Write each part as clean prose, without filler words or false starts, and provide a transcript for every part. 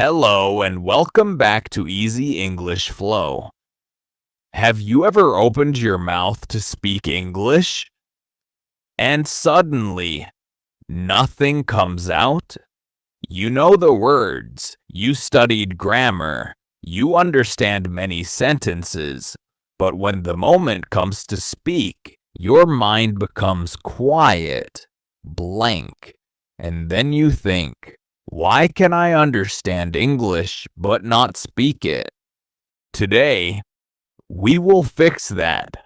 Hello and welcome back to Easy English Flow. Have you ever opened your mouth to speak English and suddenly nothing comes out? You know the words, you studied grammar, you understand many sentences, but when the moment comes to speak, your mind becomes quiet, blank, and then you think, why can I understand English but not speak it? Today, we will fix that.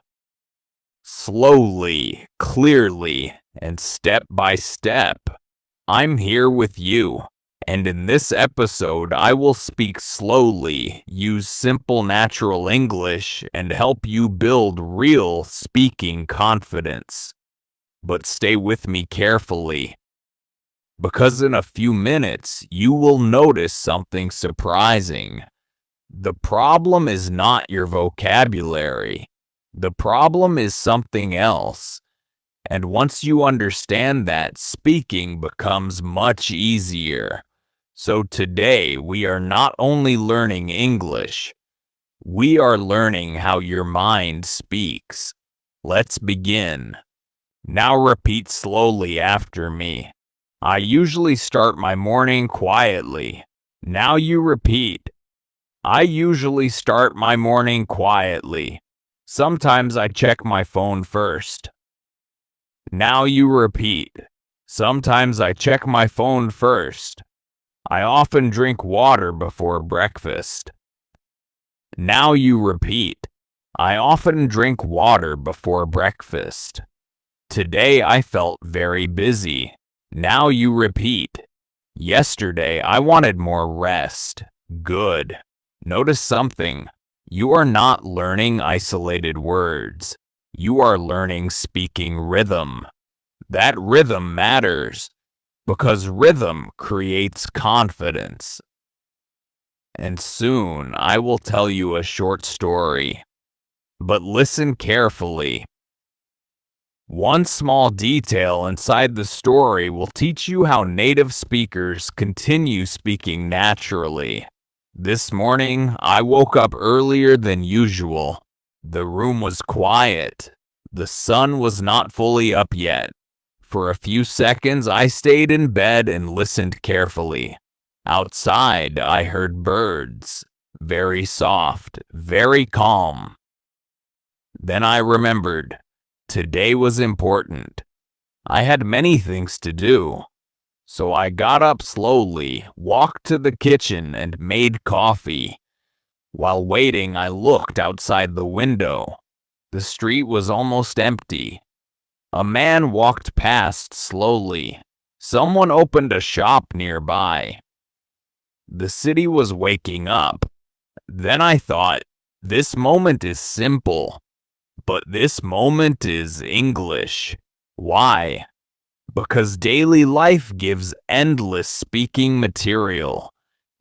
Slowly, clearly, and step by step. I'm here with you, and in this episode I will speak slowly, use simple natural English, and help you build real speaking confidence. But stay with me carefully, because in a few minutes you will notice something surprising. The problem is not your vocabulary. The problem is something else. And once you understand that, speaking becomes much easier. So today we are not only learning English, we are learning how your mind speaks. Let's begin. Now repeat slowly after me. I usually start my morning quietly. Now you repeat. I usually start my morning quietly. Sometimes I check my phone first. Now you repeat. Sometimes I check my phone first. I often drink water before breakfast. Now you repeat. I often drink water before breakfast. Today I felt very busy. Now you repeat. Yesterday I wanted more rest. Good. Notice something. You are not learning isolated words. You are learning speaking rhythm. That rhythm matters, because rhythm creates confidence. And soon I will tell you a short story. But listen carefully. One small detail inside the story will teach you how native speakers continue speaking naturally. This morning, I woke up earlier than usual. The room was quiet. The sun was not fully up yet. For a few seconds, I stayed in bed and listened carefully. Outside, I heard birds. Very soft, very calm. Then I remembered. Today was important. I had many things to do. So I got up slowly, walked to the kitchen, and made coffee. While waiting, I looked outside the window. The street was almost empty. A man walked past slowly. Someone opened a shop nearby. The city was waking up. Then I thought, this moment is simple. But this moment is English. Why? Because daily life gives endless speaking material.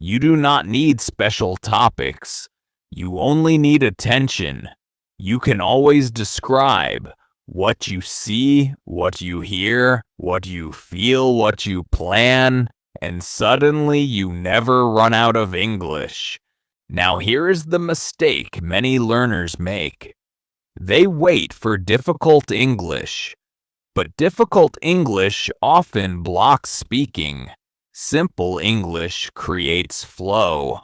You do not need special topics. You only need attention. You can always describe what you see, what you hear, what you feel, what you plan, and suddenly you never run out of English. Now here is the mistake many learners make. They wait for difficult English, but difficult English often blocks speaking. Simple English creates flow.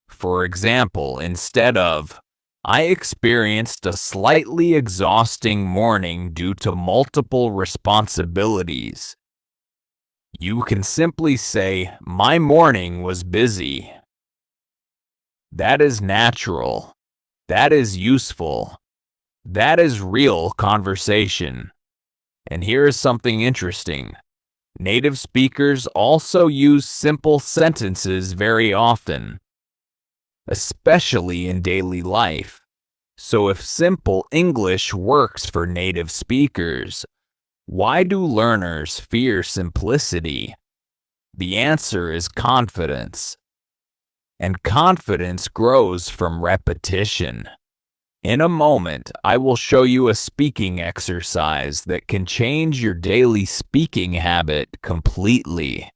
For example, instead of, I experienced a slightly exhausting morning due to multiple responsibilities, you can simply say, my morning was busy. That is natural. That is useful. That is real conversation. And here is something interesting. Native speakers also use simple sentences very often, especially in daily life. So if simple English works for native speakers, why do learners fear simplicity? The answer is confidence. And confidence grows from repetition. In a moment, I will show you a speaking exercise that can change your daily speaking habit completely.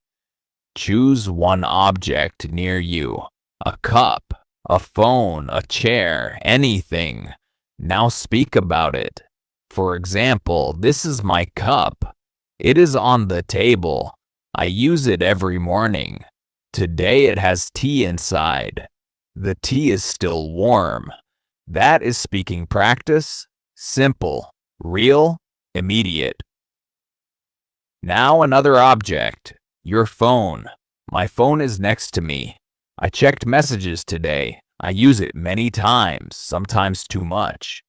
Choose one object near you. A cup, a phone, a chair, anything. Now speak about it. For example, this is my cup. It is on the table. I use it every morning. Today it has tea inside. The tea is still warm. That is speaking practice. Simple, real, immediate. Now another object. Your phone. My phone is next to me. I checked messages today. I use it many times, sometimes too much.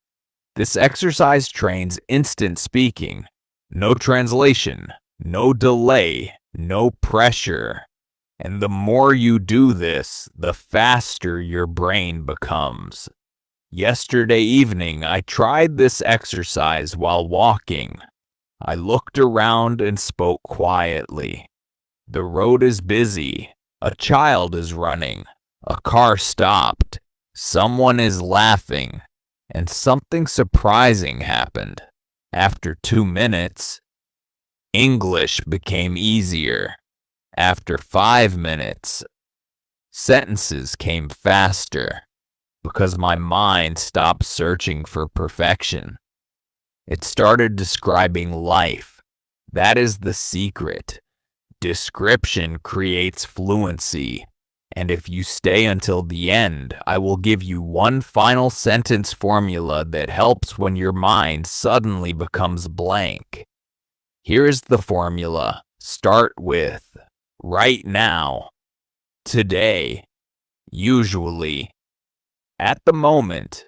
This exercise trains instant speaking. No translation, no delay, no pressure. And the more you do this, the faster your brain becomes. Yesterday evening, I tried this exercise while walking. I looked around and spoke quietly. The road is busy. A child is running. A car stopped. Someone is laughing. And something surprising happened. After 2 minutes, English became easier. After 5 minutes, sentences came faster because my mind stopped searching for perfection. It started describing life. That is the secret. Description creates fluency. And if you stay until the end, I will give you one final sentence formula that helps when your mind suddenly becomes blank. Here is the formula. Start with right now, today, usually, at the moment.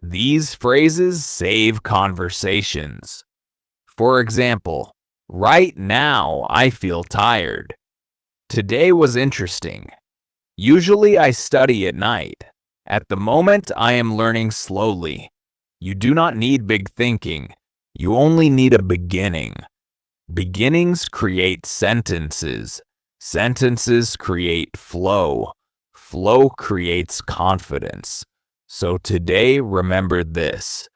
These phrases save conversations. For example, right now I feel tired. Today was interesting. Usually I study at night. At the moment I am learning slowly. You do not need big thinking. You only need a beginning. Beginnings create sentences. Sentences create flow. Flow creates confidence. So today, remember this.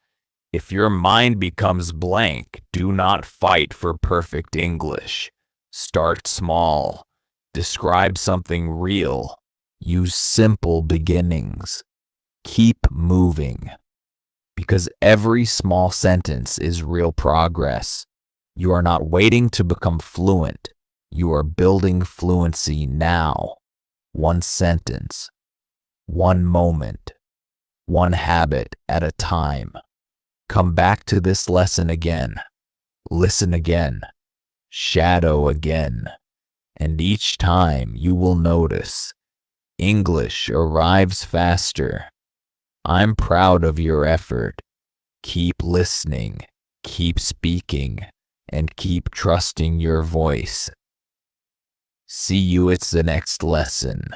If your mind becomes blank, do not fight for perfect English. Start small. Describe something real. Use simple beginnings. Keep moving. Because every small sentence is real progress. You are not waiting to become fluent. You are building fluency now. One sentence. One moment. One habit at a time. Come back to this lesson again. Listen again. Shadow again. And each time you will notice English arrives faster. I'm proud of your effort. Keep listening, keep speaking, and keep trusting your voice. See you at the next lesson.